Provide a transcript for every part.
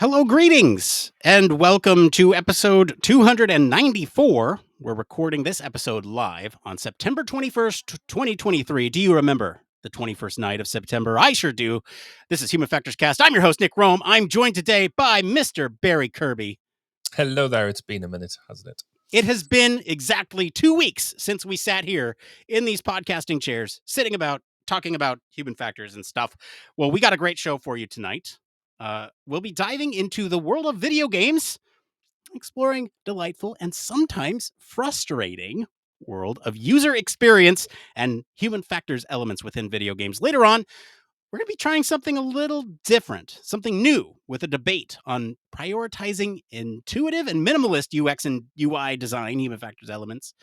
Hello, greetings, and welcome to episode 294. We're recording this episode live on September 21st, 2023. Do you remember the 21st night of September? I sure do. This is Human Factors Cast. I'm your host, Nick Roome. I'm joined today by Mr. Barry Kirby. Hello there. It's been a minute, hasn't it? It has been exactly 2 weeks since we sat here in these podcasting chairs, sitting about, talking about human factors and stuff. Well, we got a great show for you tonight. We'll be diving into the world of video games, exploring delightful and sometimes frustrating world of user experience and human factors elements within video games. Later on, we're going to be trying something a little different, something new with a debate on prioritizing intuitive and minimalist UX and UI design, human factors elements,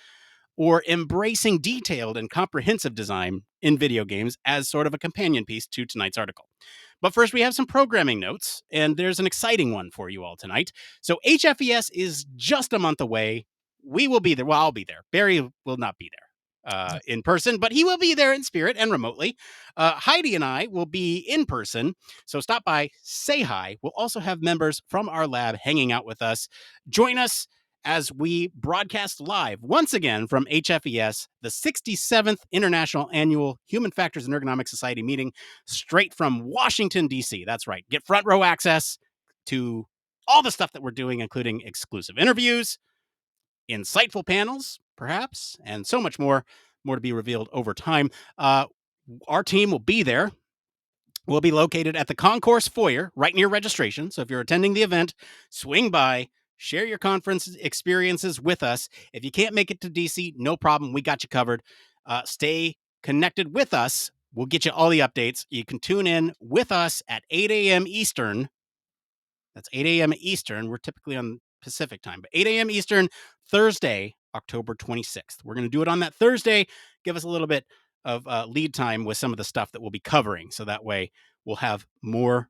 or embracing detailed and comprehensive design in video games as sort of a companion piece to tonight's article. But first, we have some programming notes, and there's an exciting one for you all tonight. So HFES is just a month away. We will be there. Well, I'll be there. Barry will not be there in person, but he will be there in spirit and remotely. Heidi and I will be in person. So stop by, say hi. We'll also have members from our lab hanging out with us. Join us as we broadcast live once again from HFES, the 67th International Annual Human Factors and Ergonomics Society meeting, straight from Washington, D.C. That's right. Get front row access to all the stuff that we're doing, including exclusive interviews, insightful panels, perhaps, and so much more. More to be revealed over time. Our team will be there. We'll be located at the Concourse Foyer, right near registration. So if you're attending the event, swing by. Share your conference experiences with us. If you can't make it to DC, no problem. We got you covered. Stay connected with us. We'll get you all the updates. You can tune in with us at 8 a.m. Eastern. That's 8 a.m. Eastern. We're typically on Pacific time, but 8 a.m. Eastern, Thursday, October 26th. We're going to do it on that Thursday. Give us a little bit of lead time with some of the stuff that we'll be covering. So that way we'll have more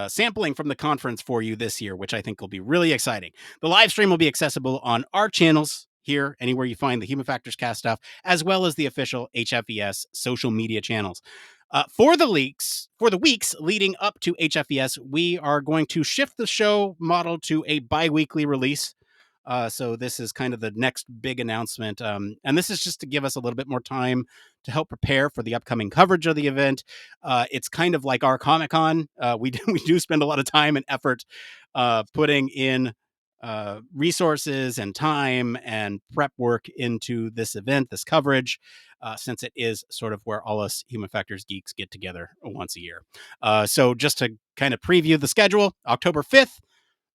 sampling from the conference for you this year, which I think will be really exciting. The live stream will be accessible on our channels here, anywhere you find the Human Factors Cast stuff, as well as the official HFES social media channels. For the weeks leading up to HFES, we are going to shift the show model to a bi-weekly release. So this is kind of the next big announcement. And this is just to give us a little bit more time to help prepare for the upcoming coverage of the event. It's kind of like our Comic-Con. We do spend a lot of time and effort putting in resources and time and prep work into this event, this coverage, since it is sort of where all us human factors geeks get together once a year. So just to kind of preview the schedule, October 5th,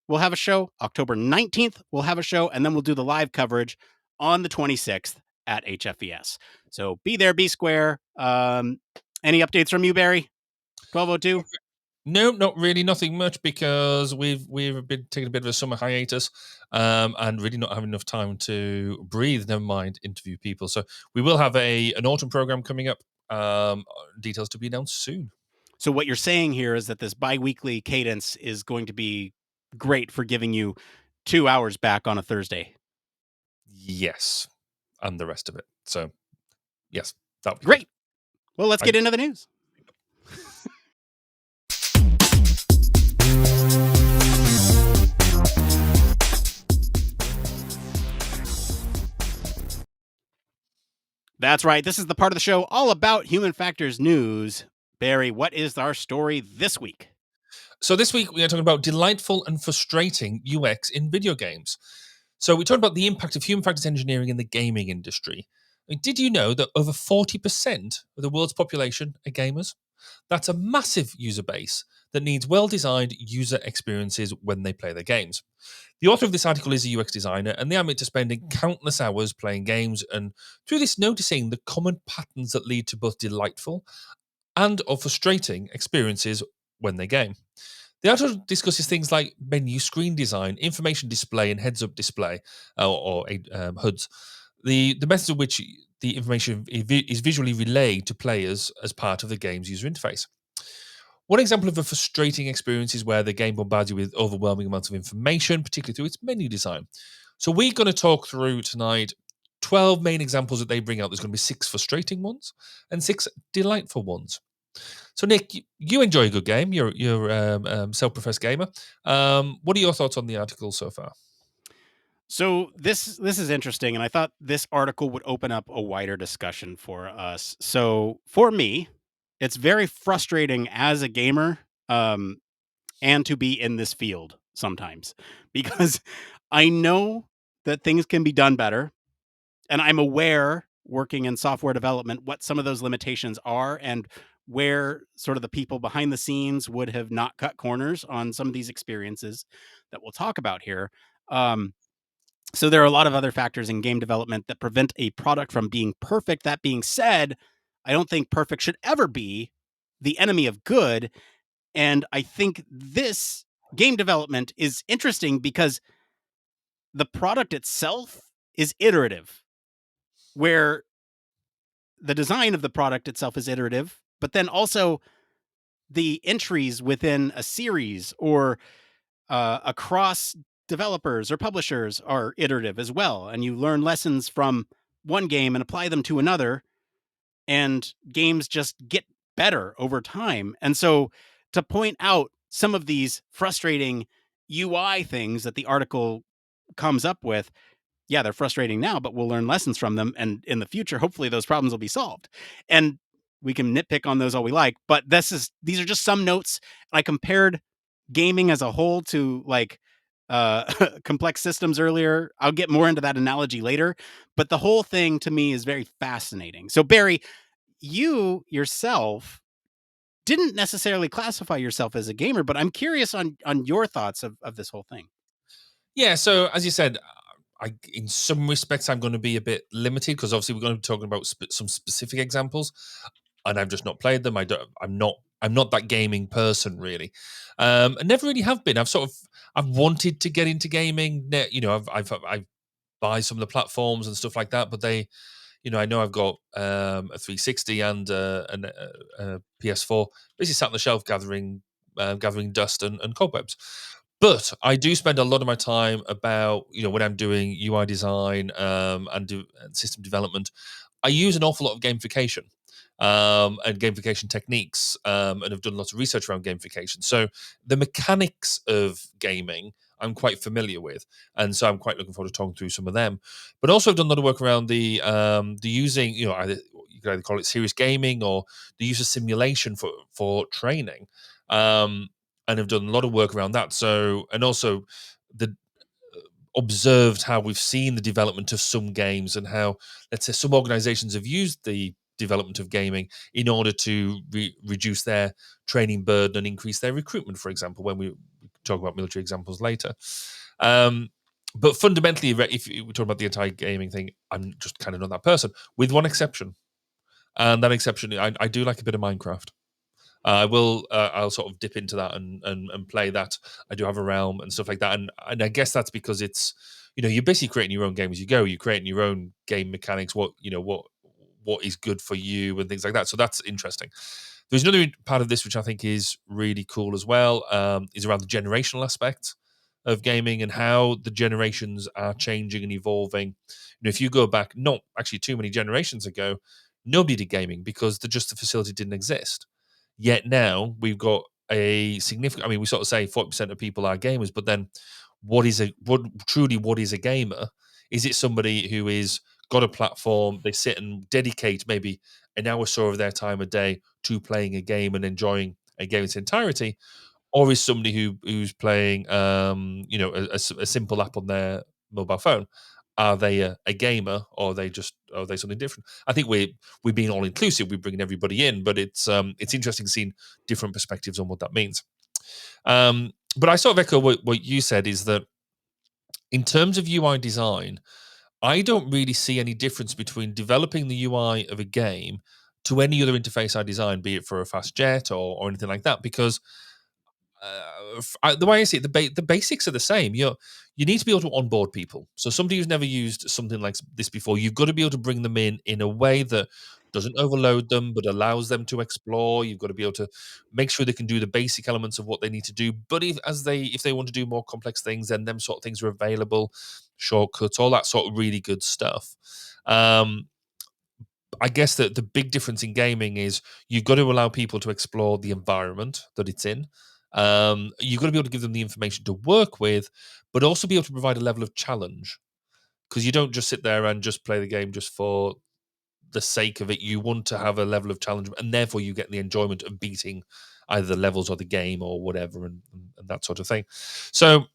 we'll have a show. October 19th, we'll have a show, and then we'll do the live coverage on the 26th at HFES. So be there, be square. Any updates from you, Barry? 1202? No, not really. Nothing much, because we've been taking a bit of a summer hiatus and really not having enough time to breathe, never mind interview people. So we will have an autumn program coming up. Details to be announced soon. So what you're saying here is that this bi-weekly cadence is going to be great for giving you 2 hours back on a Thursday. Yes, and the rest of it. So, yes, that'll be great. Good. Well, let's get into the news. That's right. This is the part of the show all about human factors news. Barry, what is our story this week? So this week we are talking about delightful and frustrating UX in video games. So we talked about the impact of human factors engineering in the gaming industry. I mean, did you know that over 40% of the world's population are gamers? That's a massive user base that needs well-designed user experiences when they play their games. The author of this article is a UX designer, and they admit to spending countless hours playing games, and through this noticing the common patterns that lead to both delightful and or frustrating experiences when they game. The article discusses things like menu screen design, information display, and heads-up display, or HUDs. The methods in which the information is visually relayed to players as part of the game's user interface. One example of a frustrating experience is where the game bombards you with overwhelming amounts of information, particularly through its menu design. So we're going to talk through tonight 12 main examples that they bring out. There's going to be 6 frustrating ones and 6 delightful ones. So, Nick, you enjoy a good game. You're self-professed gamer. What are your thoughts on the article so far? So this is interesting, and I thought this article would open up a wider discussion for us. So for me, it's very frustrating as a gamer, and to be in this field sometimes because I know that things can be done better, and I'm aware working in software development what some of those limitations are and where sort of the people behind the scenes would have not cut corners on some of these experiences that we'll talk about here. Um, so there are a lot of other factors in game development that prevent a product from being perfect. That being said, I don't think perfect should ever be the enemy of good. And I think this game development is interesting because the product itself is iterative, where the design of the product itself is iterative, but then also the entries within a series or across developers or publishers are iterative as well. And you learn lessons from one game and apply them to another, and games just get better over time. And so to point out some of these frustrating UI things that the article comes up with, yeah, they're frustrating now, but we'll learn lessons from them. And in the future, hopefully those problems will be solved. And we can nitpick on those all we like, but these are just some notes. I compared gaming as a whole to like complex systems earlier. I'll get more into that analogy later, but the whole thing to me is very fascinating. So Barry, you yourself didn't necessarily classify yourself as a gamer, but I'm curious on your thoughts of this whole thing. Yeah, so as you said, in some respects, I'm going to be a bit limited because obviously we're going to be talking about some specific examples, and I've just not played them. I'm not that gaming person really. I never really have been. I've wanted to get into gaming. You know, I buy some of the platforms and stuff like that, but I know I've got a 360 and a PS4 basically sat on the shelf gathering dust and cobwebs. But I do spend a lot of my time about, when I'm doing UI design and system development, I use an awful lot of gamification and gamification techniques, and have done lots of research around gamification. So the mechanics of gaming I'm quite familiar with, and so I'm quite looking forward to talking through some of them. But also, I've done a lot of work around the using, you could either call it serious gaming or the use of simulation for training, and have done a lot of work around that. So, and also the observed how we've seen the development of some games and how, let's say, some organizations have used the development of gaming in order to reduce their training burden and increase their recruitment, for example, when we talk about military examples later. Um, but fundamentally, if we talk about the entire gaming thing, I'm just kind of not that person, with one exception. And that exception, I do like a bit of Minecraft. I will. I'll sort of dip into that and play that. I do have a realm and stuff like that, and I guess that's because it's, you're basically creating your own game as you go. You're creating your own game mechanics. What is good for you and things like that. So that's interesting. There's another part of this which I think is really cool as well. Is around the generational aspect of gaming and how the generations are changing and evolving. If you go back, not actually too many generations ago, nobody did gaming because the facility didn't exist. Yet now we've got a significant. I mean, we sort of say 40% of people are gamers, but then what is a gamer? Is it somebody who is got a platform? They sit and dedicate maybe an hour or so of their time a day to playing a game and enjoying a game in its entirety, or is somebody who's playing, a simple app on their mobile phone? Are they a gamer, or are they something different? I think we're being all inclusive. We're bringing everybody in, but it's interesting seeing different perspectives on what that means. But I sort of echo what you said, is that in terms of UI design, I don't really see any difference between developing the UI of a game to any other interface I design, be it for a fast jet or anything like that, because the way I see it, the basics are the same. You need to be able to onboard people. So somebody who's never used something like this before, you've got to be able to bring them in a way that doesn't overload them, but allows them to explore. You've got to be able to make sure they can do the basic elements of what they need to do. But if they want to do more complex things, then them sort of things are available, shortcuts, all that sort of really good stuff. Um, I guess that the big difference in gaming is you've got to allow people to explore the environment that it's in. You've got to be able to give them the information to work with, but also be able to provide a level of challenge, because you don't just sit there and just play the game just for the sake of it. You want to have a level of challenge, and therefore you get the enjoyment of beating either the levels or the game or whatever, and that sort of thing. So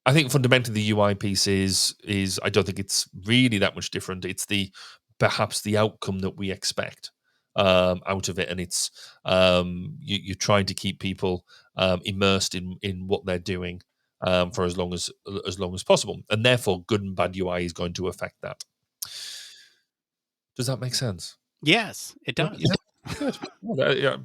I think fundamentally the UI piece is I don't think it's really that much different. It's the perhaps the outcome that we expect out of it, and it's you're trying to keep people immersed in what they're doing for as long as possible, and therefore good and bad UI is going to affect that. Does that make sense? Yes, it does. Yeah, good. Well, yeah,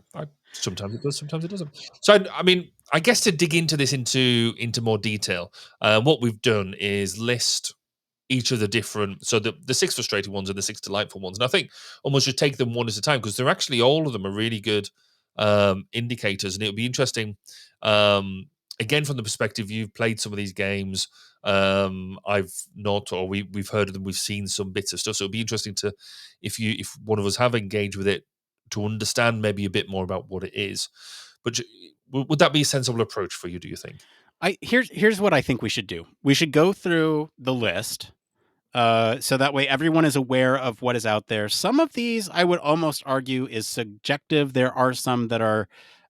sometimes it does, sometimes it doesn't. So, I mean, I guess to dig into this into more detail, what we've done is list each of the different, so the six frustrating ones and the six delightful ones, and I think almost just take them one at a time, because they're actually all of them are really good indicators, and it'll be interesting. Again, from the perspective you've played some of these games, I've not, or we've heard of them, we've seen some bits of stuff. So it'll be interesting to, if one of us have engaged with it, to understand maybe a bit more about what it is. But would that be a sensible approach for you? Do you think? Here's what I think we should do. We should go through the list, so that way everyone is aware of what is out there. Some of these I would almost argue is subjective. There are some that are,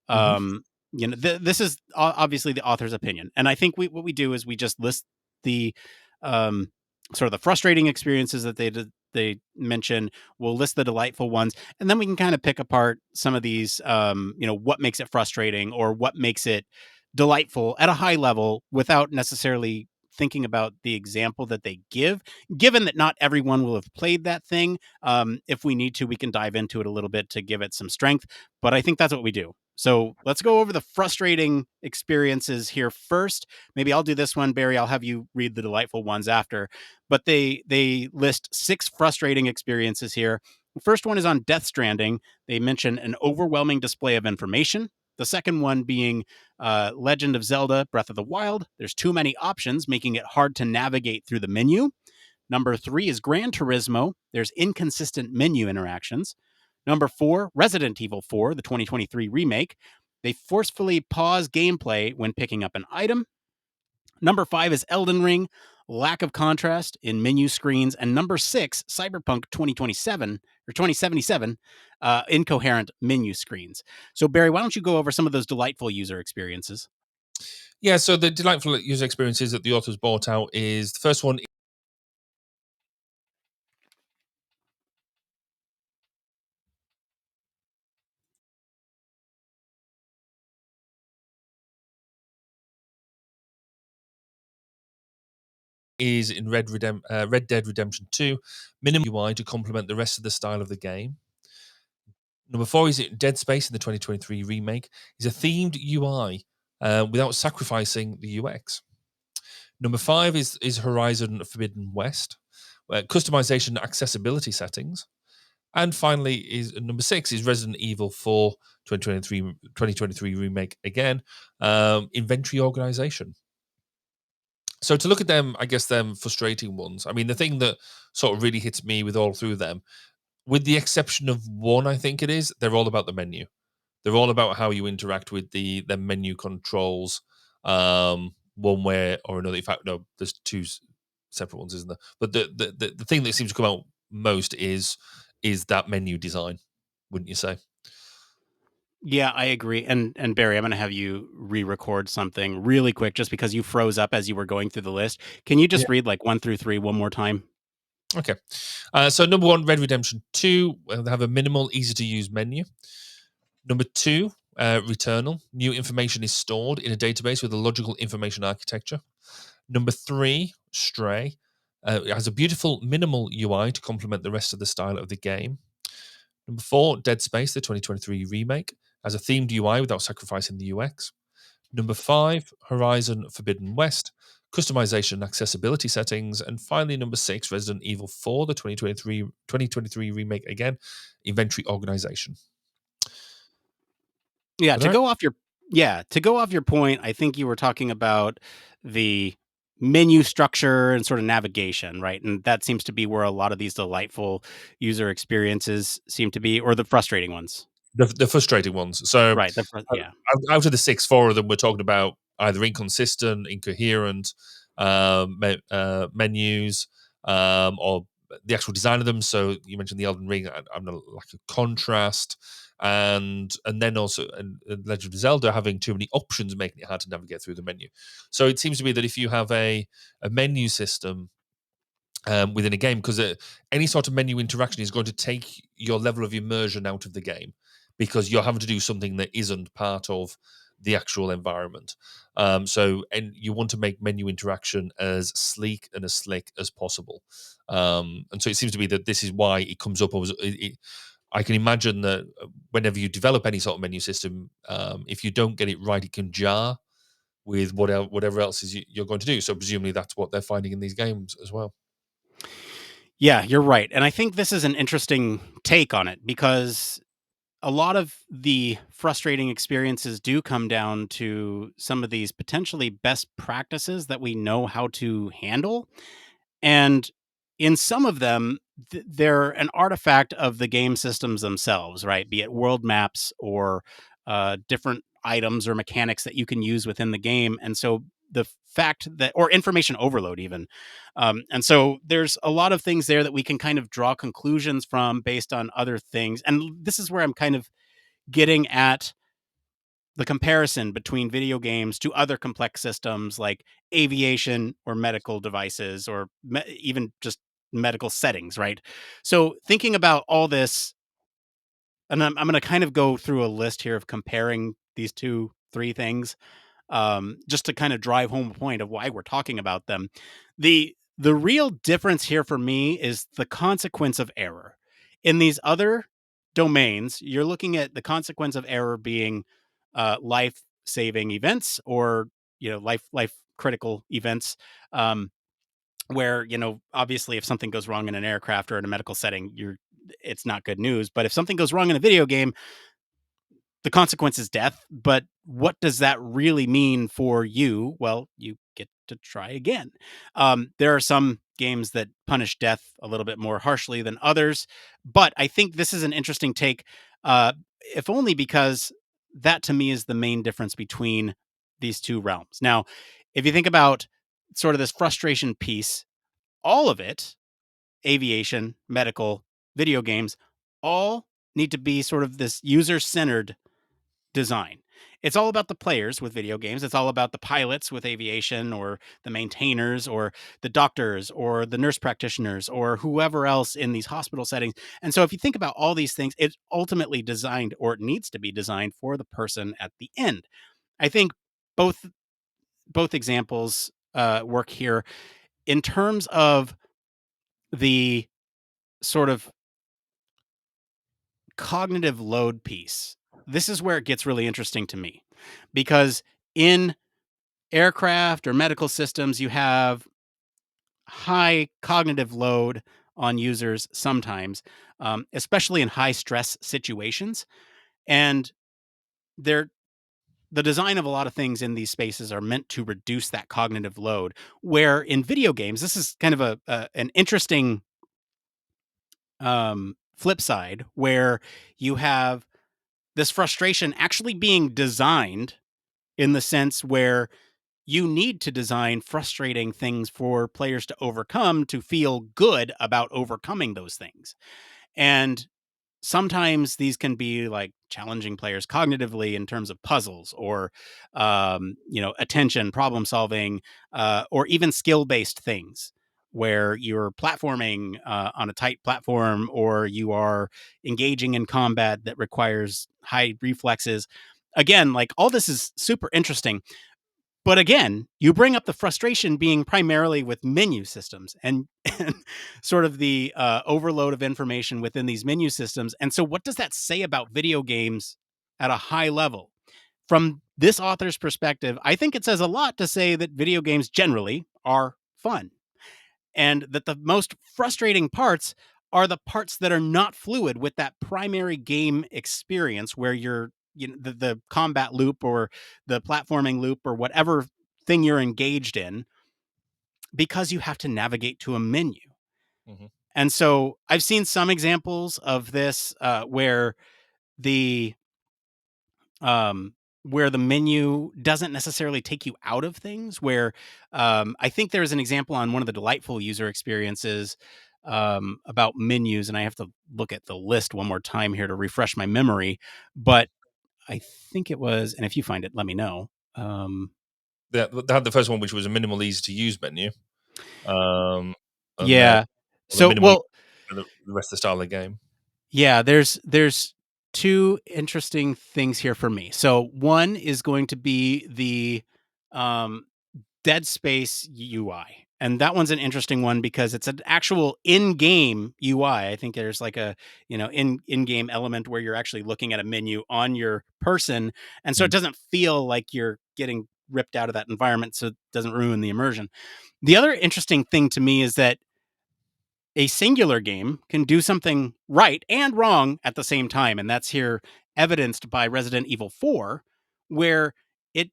Hmm. um, this is obviously the author's opinion, and I think what we do is we just list the um, sort of the frustrating experiences that they mention. We'll list the delightful ones, and then we can kind of pick apart some of these. What makes it frustrating or what makes it delightful at a high level without necessarily thinking about the example that they give, given that not everyone will have played that thing. If we need to, we can dive into it a little bit to give it some strength, but I think that's what we do. So let's go over the frustrating experiences here first. Maybe I'll do this one, Barry. I'll have you read the delightful ones after. But they list six frustrating experiences here. The first one is on Death Stranding. They mention an overwhelming display of information. The second one being Legend of Zelda Breath of the Wild. There's too many options, making it hard to navigate through the menu. Number three is Gran Turismo. There's inconsistent menu interactions. Number four, Resident Evil 4, the 2023 remake. They forcefully pause gameplay when picking up an item. Number five is Elden Ring, lack of contrast in menu screens. And number six, Cyberpunk 2027 or 2077, incoherent menu screens. So, Barry, why don't you go over some of those delightful user experiences? Yeah. So the delightful user experiences that the authors brought out is the first one is in Red Dead Redemption 2, minimal UI to complement the rest of the style of the game. Number four is Dead Space in the 2023 remake is a themed UI without sacrificing the UX. Number five is Horizon Forbidden West, customization accessibility settings. And finally, is number six is Resident Evil 4 2023 remake again, inventory organization. So to look at them, I guess them frustrating ones. I mean, the thing that sort of really hits me with all through them, with the exception of one, I think it is, they're all about the menu. They're all about how you interact with the menu controls, one way or another. In fact, no, there's two separate ones, isn't there? But the thing that seems to come out most is that menu design, wouldn't you say? Yeah, I agree. And Barry, I'm going to have you re-record something really quick just because you froze up as you were going through the list. Can you Yeah. just read like 1 through 3 one more time? Okay. So number one, Red Redemption 2, they have a minimal, easy to use menu. Number two, Returnal. New information is stored in a database with a logical information architecture. Number three, Stray. It has a beautiful minimal UI to complement the rest of the style of the game. Number four, Dead Space, the 2023 remake, has a themed UI without sacrificing the UX. Number five, Horizon Forbidden West, customization and accessibility settings. And finally, number six, Resident Evil 4, the 2023 remake again, inventory organization. Yeah, Are they right? to go off your point, I think you were talking about the menu structure and sort of navigation, right? And that seems to be where a lot of these delightful user experiences seem to be, or the frustrating ones. The frustrating ones. So Right. Yeah. out of the six, four of them we're talking about either inconsistent, incoherent menus, or the actual design of them. So you mentioned the Elden Ring, I'm a lack of contrast, and then also Legend of Zelda having too many options, making it hard to navigate through the menu. So it seems to be that if you have a menu system within a game, because any sort of menu interaction is going to take your level of immersion out of the game, because you're having to do something that isn't part of the actual environment. And you want to make menu interaction as sleek and as slick as possible. And so it seems to be that this is why it comes up. I can imagine that whenever you develop any sort of menu system, if you don't get it right, it can jar with whatever else is you're going to do. So presumably that's what they're finding in these games as well. Yeah, you're right. And I think this is an interesting take on it because a lot of the frustrating experiences do come down to some of these potentially best practices that we know how to handle. And in some of them, they're an artifact of the game systems themselves, right? Be it world maps or different items or mechanics that you can use within the game. And so the fact that, or information overload, even. And so there's a lot of things there that we can kind of draw conclusions from based on other things. And this is where I'm kind of getting at the comparison between video games to other complex systems like aviation or medical devices or even just medical settings, right? So, thinking about all this, and I'm going to kind of go through a list here of comparing these two, three things, just to kind of drive home a point of why we're talking about them. The real difference here for me is the consequence of error. In these other domains, you're looking at the consequence of error being life saving events or life critical events. Where obviously if something goes wrong in an aircraft or in a medical setting, it's not good news. But if something goes wrong in a video game, the consequence is death, but what does that really mean for you? Well, you get to try again. There are some games that punish death a little bit more harshly than others, but I think this is an interesting take, if only because that to me is the main difference between these two realms. Now, if you think about sort of this frustration piece, all of it, aviation, medical, video games, all need to be sort of this user centered design. It's all about the players with video games. It's all about the pilots with aviation or the maintainers or the doctors or the nurse practitioners or whoever else in these hospital settings. And so if you think about all these things, it's ultimately designed or it needs to be designed for the person at the end. I think both examples work here in terms of the sort of cognitive load piece. This is where it gets really interesting to me because in aircraft or medical systems, you have high cognitive load on users sometimes, especially in high stress situations. And they're the design of a lot of things in these spaces are meant to reduce that cognitive load. Where in video games, this is kind of an interesting flip side where you have this frustration actually being designed in the sense where you need to design frustrating things for players to overcome to feel good about overcoming those things. And sometimes these can be like challenging players cognitively in terms of puzzles or attention, problem solving, or even skill based things where you're platforming on a tight platform or you are engaging in combat that requires high reflexes. Again, like all this is super interesting, but again, you bring up the frustration being primarily with menu systems and sort of the overload of information within these menu systems. And so, what does that say about video games at a high level? From this author's perspective, I think it says a lot to say that video games generally are fun and that the most frustrating parts are the parts that are not fluid with that primary game experience where the combat loop or the platforming loop or whatever thing you're engaged in because you have to navigate to a menu. Mhm. And so I've seen some examples of this the um, where the menu doesn't necessarily take you out of things. Where I think there's an example on one of the delightful user experiences about menus, and I have to look at the list one more time here to refresh my memory. But I think it was, and if you find it, let me know. They had the first one, which was a minimal, easy to use menu, and then Yeah. the So, minimal well, the rest of the style of the game. yeah, there's two interesting things here for me. So one is going to be the um, Dead Space UI. And that one's an interesting one because it's an actual in-game UI. I think there's like a, in-game element where you're actually looking at a menu on your person. And so it Mm. doesn't feel like you're getting ripped out of that environment. So it doesn't ruin the immersion. The other interesting thing to me is that a singular game can do something right and wrong at the same time. And that's here evidenced by Resident Evil 4, where it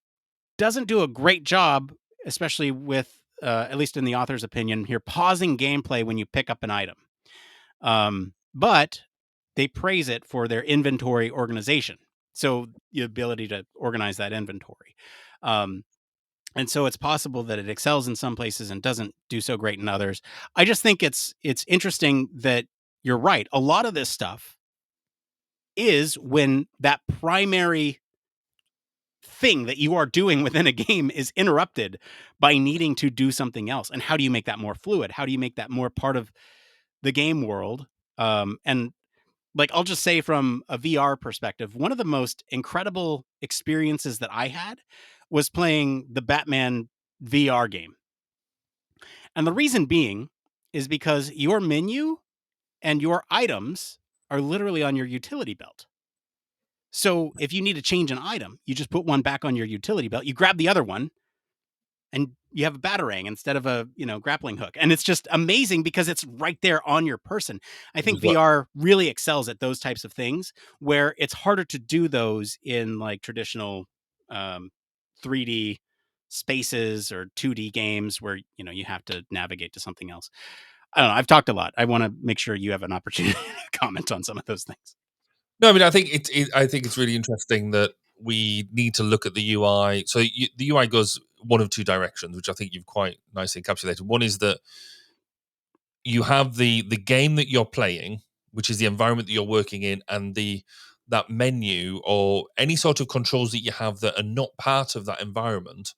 doesn't do a great job, especially with, at least in the author's opinion, here, pausing gameplay when you pick up an item. But they praise it for their inventory organization. So the ability to organize that inventory. Um, and so it's possible that it excels in some places and doesn't do so great in others. I just think it's interesting that you're right. A lot of this stuff is when that primary thing that you are doing within a game is interrupted by needing to do something else. And how do you make that more fluid? How do you make that more part of the game world? And like, I'll just say from a VR perspective, one of the most incredible experiences that I had was playing the Batman VR game. And the reason being is because your menu and your items are literally on your utility belt. So if you need to change an item, you just put one back on your utility belt, you grab the other one, and you have a batarang instead of a grappling hook, and it's just amazing because it's right there on your person. I think Because what VR really excels at those types of things where it's harder to do those in like traditional um, 3D spaces or 2D games where you have to navigate to something else. I don't know, I've talked a lot. I want to make sure you have an opportunity to comment on some of those things. No, I mean, I think it's really interesting that we need to look at the UI. So the UI goes one of two directions, which I think you've quite nicely encapsulated. One is that you have the game that you're playing, which is the environment that you're working in, and the that menu or any sort of controls that you have that are not part of that environment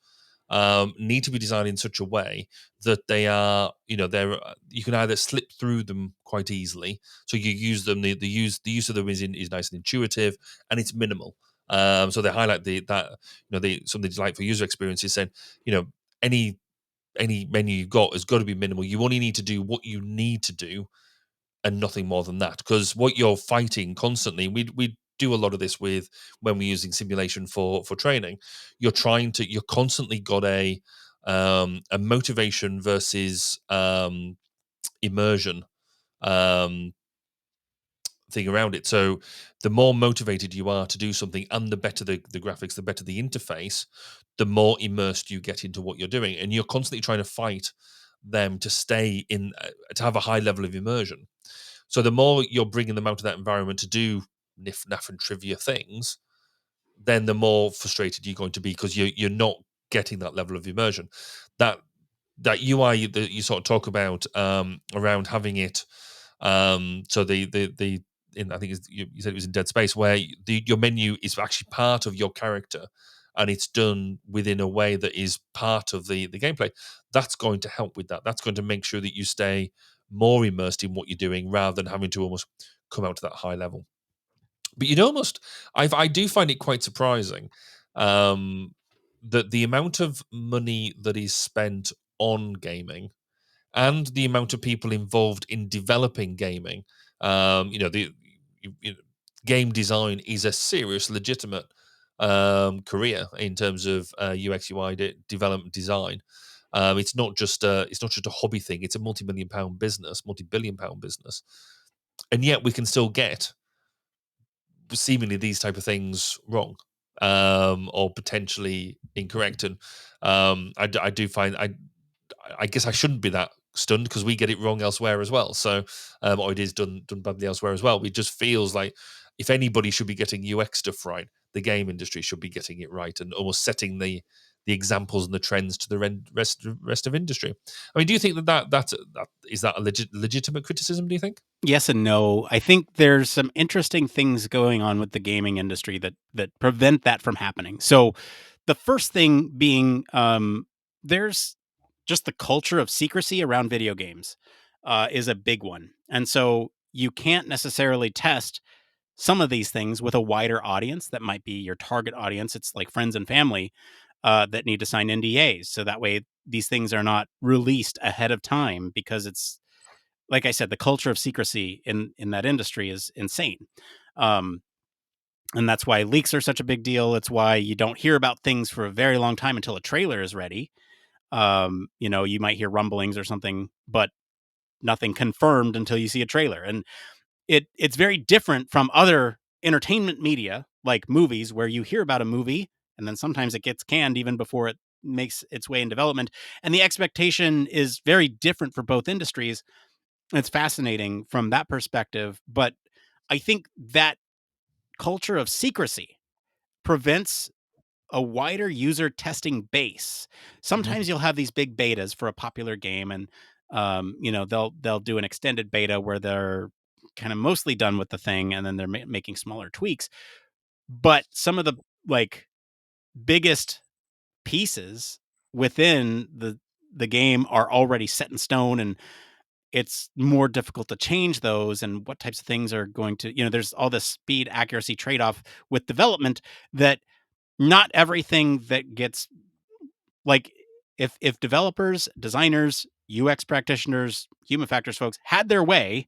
need to be designed in such a way that they are, they're you can either slip through them quite easily. So you use them. The use of them is nice and intuitive, and it's minimal. So they highlight some of the delightful user experiences, saying, you know, any any menu you've got has got to be minimal. You only need to do what you need to do and nothing more than that. Because what you're fighting constantly, we do a lot of this with when we're using simulation for training. You're constantly got a motivation versus immersion um, thing around it. So the more motivated you are to do something, and the better the graphics, the better the interface, the more immersed you get into what you're doing, and you're constantly trying to fight them to stay in to have a high level of immersion. So the more you're bringing them out of that environment to do niff naff and trivia things, then the more frustrated you're going to be because you're not getting that level of immersion. That that UI that you sort of talk about around having it. So the in I think you said it was in Dead Space where your menu is actually part of your character, and it's done within a way that is part of the gameplay. That's going to help with that. That's going to make sure that you stay more immersed in what you're doing rather than having to almost come out to that high level. But you'd almost, I do find it quite surprising um, that the amount of money that is spent on gaming and the amount of people involved in developing gaming. The you know, game design is a serious, legitimate career in terms of UX UI development design. It's not just a hobby thing. It's a multi-million pound business, multi-billion pound business, and yet we can still get seemingly these type of things wrong or potentially incorrect. And I do find I guess I shouldn't be that stunned because we get it wrong elsewhere as well. So, or it is done badly elsewhere as well. It just feels like if anybody should be getting UX stuff right, the game industry should be getting it right and almost setting the examples and the trends to the rest of industry. I mean, do you think that is that a legitimate criticism? Do you think? Yes and no. I think there's some interesting things going on with the gaming industry that prevent that from happening. So, the first thing being, there's just the culture of secrecy around video games is a big one, and so you can't necessarily test some of these things with a wider audience that might be your target audience. It's like friends and family that need to sign NDAs, so that way these things are not released ahead of time because it's like I said, the culture of secrecy in that industry is insane. Um, and that's why leaks are such a big deal. It's why you don't hear about things for a very long time until a trailer is ready. You might hear rumblings or something, but nothing confirmed until you see a trailer. And it's very different from other entertainment media like movies where you hear about a movie and then sometimes it gets canned even before it makes its way in development. And the expectation is very different for both industries. It's fascinating from that perspective, but I think that culture of secrecy prevents a wider user testing base. Mhm. Sometimes you'll have these big betas for a popular game, and they'll do an extended beta where they're kind of mostly done with the thing, and then they're making smaller tweaks. But some of the like biggest pieces within the game are already set in stone, and it's more difficult to change those and what types of things are going to there's all this speed accuracy trade-off with development that not everything that gets like if developers, designers, UX practitioners, human factors folks had their way,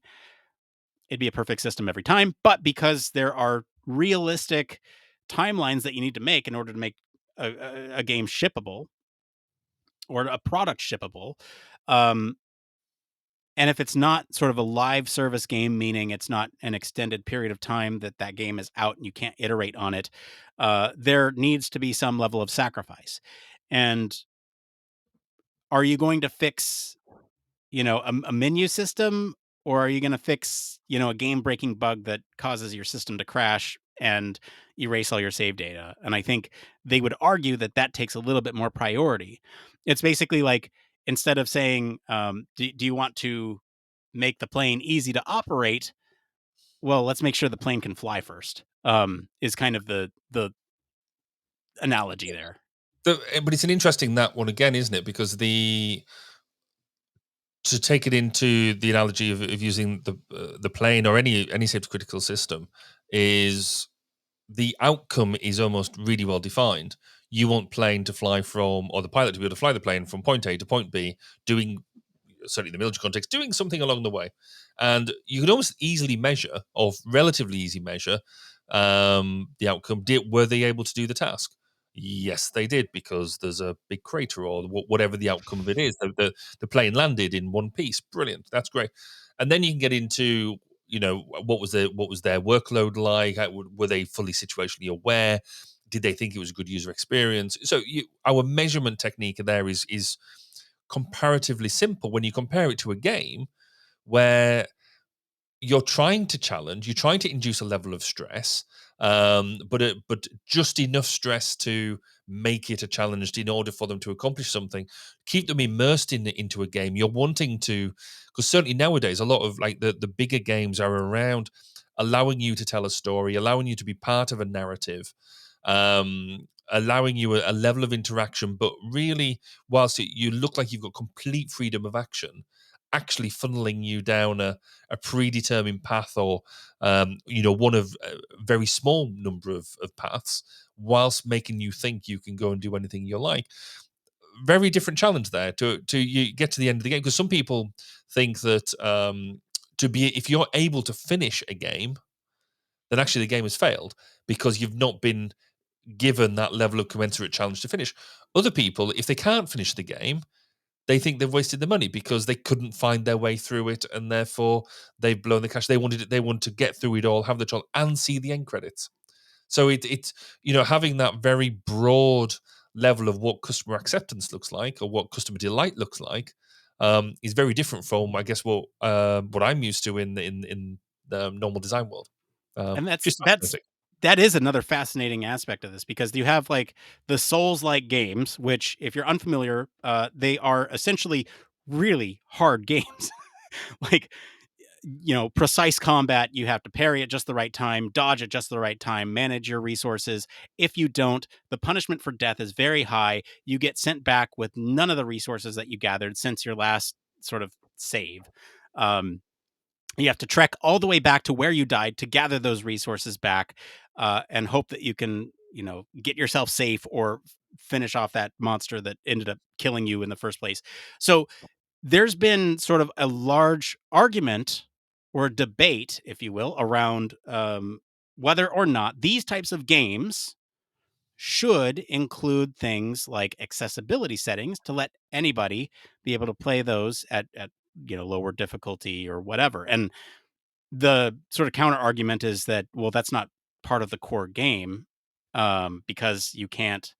it'd be a perfect system every time. But because there are realistic timelines that you need to make in order to make a game shippable or a product shippable, um, and if it's not sort of a live service game, meaning it's not an extended period of time that that game is out and you can't iterate on it, there needs to be some level of sacrifice. And are you going to fix, a menu system, or are you going to fix, a game breaking bug that causes your system to crash and erase all your save data? And I think they would argue that that takes a little bit more priority. It's basically like instead of saying, do you want to make the plane easy to operate? Well, let's make sure the plane can fly first. Is kind of the analogy there. But it's an interesting that one again, isn't it? Because to take it into the analogy of using the plane or any safety critical system is the outcome is almost really well defined. You want plane to fly from, or the pilot to be able to fly the plane from point A to point B, doing certainly in the military context, doing something along the way, and you can almost easily measure, or relatively easy measure, the outcome. Were they able to do the task? Yes, they did, because there's a big crater or whatever the outcome of it is. The plane landed in one piece. Brilliant. That's great. And then you can get into, what was their workload like? Were they fully situationally aware? Did they think it was a good user experience? So our measurement technique there is comparatively simple when you compare it to a game where you're trying to challenge, you're trying to induce a level of stress, but just enough stress to make it a challenge in order for them to accomplish something. Keep them immersed into a game. You're wanting to, because certainly nowadays, a lot of like the bigger games are around allowing you to tell a story, allowing you to be part of a narrative, allowing you a level of interaction, but really, whilst you look like you've got complete freedom of action, actually funneling you down a predetermined path, or one of a very small number of paths, whilst making you think you can go and do anything you like. Very different challenge there to you get to the end of the game, because some people think that to be if you're able to finish a game, then actually the game has failed because you've not been given that level of commensurate challenge to finish. Other people, if they can't finish the game, they think they've wasted the money because they couldn't find their way through it, and therefore they've blown the cash. They wanted it. They want to get through it all, have the trial, and see the end credits. So it's having that very broad level of what customer acceptance looks like or what customer delight looks like is very different from, I guess, what I'm used to in the normal design world. And Just fascinating. that is another fascinating aspect of this, because you have like the Souls-like games, which, if you're unfamiliar, they are essentially really hard games. Like, precise combat, you have to parry at just the right time, dodge at just the right time, manage your resources. If you don't, the punishment for death is very high. You get sent back with none of the resources that you gathered since your last sort of save. Um, you have to trek all the way back to where you died to gather those resources back, and hope that you can, get yourself safe or finish off that monster that ended up killing you in the first place. So there's been sort of a large argument or debate, if you will, around whether or not these types of games should include things like accessibility settings to let anybody be able to play those at lower difficulty or whatever. And the sort of counter argument is that, well, that's not part of the core game, because you can't,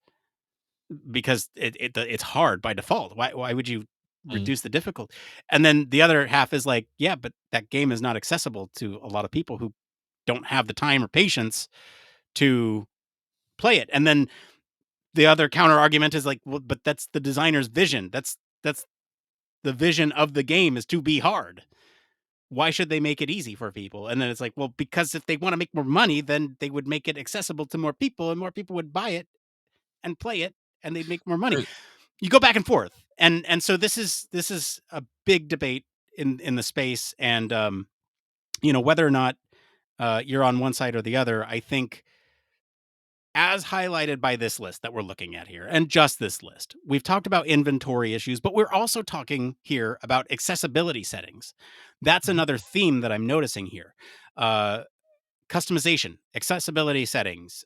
because it's hard by default. Why would you Mm. reduce the difficulty? And then the other half is like, yeah, but that game is not accessible to a lot of people who don't have the time or patience to play it. And then the other counter argument is like, well, but that's the designer's vision. That's the vision of the game, is to be hard. Why should they make it easy for people? And then it's like, well, because if they want to make more money, then they would make it accessible to more people, and more people would buy it and play it, and they'd make more money. You go back and forth. And so this is a big debate in the space. And whether or not you're on one side or the other, I think, as highlighted by this list that we're looking at here, and just this list, we've talked about inventory issues, but we're also talking here about accessibility settings. That's Mhm. another theme that I'm noticing here. Uh, Customization, accessibility settings.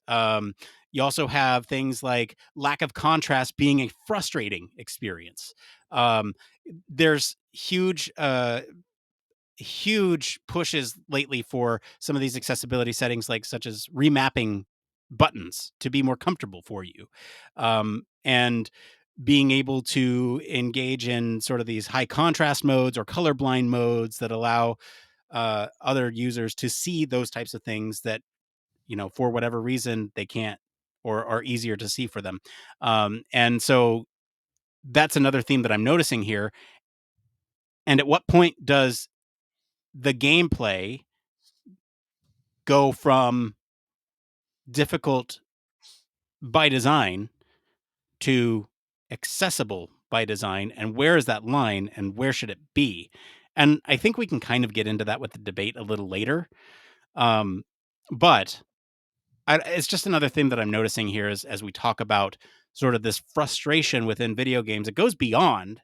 You also have things like lack of contrast being a frustrating experience. Um, there's huge pushes lately for some of these accessibility settings, like such as remapping buttons to be more comfortable for you, and being able to engage in sort of these high contrast modes or colorblind modes that allow other users to see those types of things that, for whatever reason, they can't, or are easier to see for them. And so that's another theme that I'm noticing here. And at what point does the gameplay go from difficult by design to accessible by design? And where is that line, and where should it be? And I think we can kind of get into that with the debate a little later. Um, but it's just another thing that I'm noticing here, as we talk about sort of this frustration within video games. It goes beyond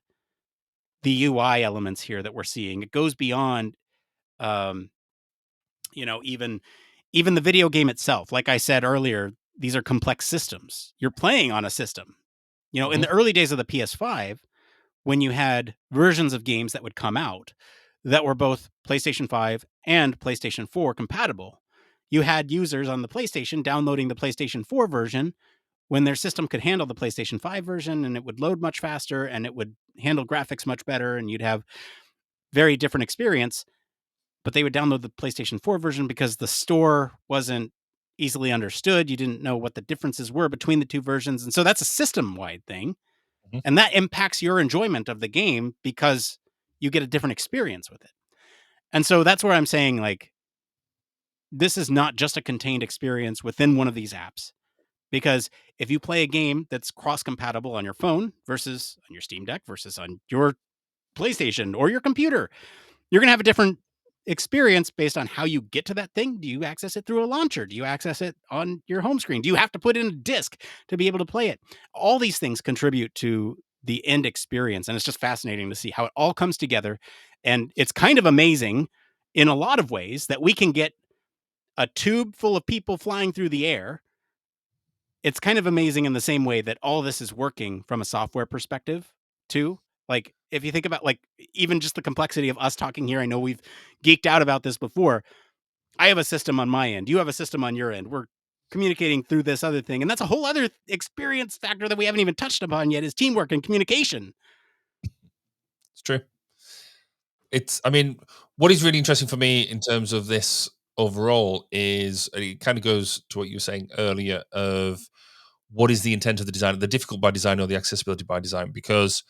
the UI elements here that we're seeing. It goes beyond, um, even the video game itself. Like I said earlier, these are complex systems. You're playing on a system. In Mhm. the early days of the PS5, when you had versions of games that would come out that were both PlayStation 5 and PlayStation 4 compatible, you had users on the PlayStation downloading the PlayStation 4 version when their system could handle the PlayStation 5 version, and it would load much faster and it would handle graphics much better, and you'd have very different experience. But they would download the PlayStation 4 version because the store wasn't easily understood. You didn't know what the differences were between the two versions. And so that's a system-wide thing. Mhm. And that impacts your enjoyment of the game because you get a different experience with it. And so that's where I'm saying, like, this is not just a contained experience within one of these apps. Because if you play a game that's cross compatible on your phone versus on your Steam Deck versus on your PlayStation or your computer, you're going to have a different experience based on how you get to that thing. Do you access it through a launcher? Do you access it on your home screen? Do you have to put in a disc to be able to play it? All these things contribute to the end experience. And it's just fascinating to see how it all comes together. And it's kind of amazing in a lot of ways that we can get a tube full of people flying through the air. It's kind of amazing in the same way that all this is working from a software perspective too. Like, if you think about, like, even just the complexity of us talking here, I know we've geeked out about this before. I have a system on my end. You have a system on your end. We're communicating through this other thing. And that's a whole other experience factor that we haven't even touched upon yet, is teamwork and communication. It's true. I mean, what is really interesting for me in terms of this overall is it kind of goes to what you were saying earlier of what is the intent of the design, the difficult by design or the accessibility by design, because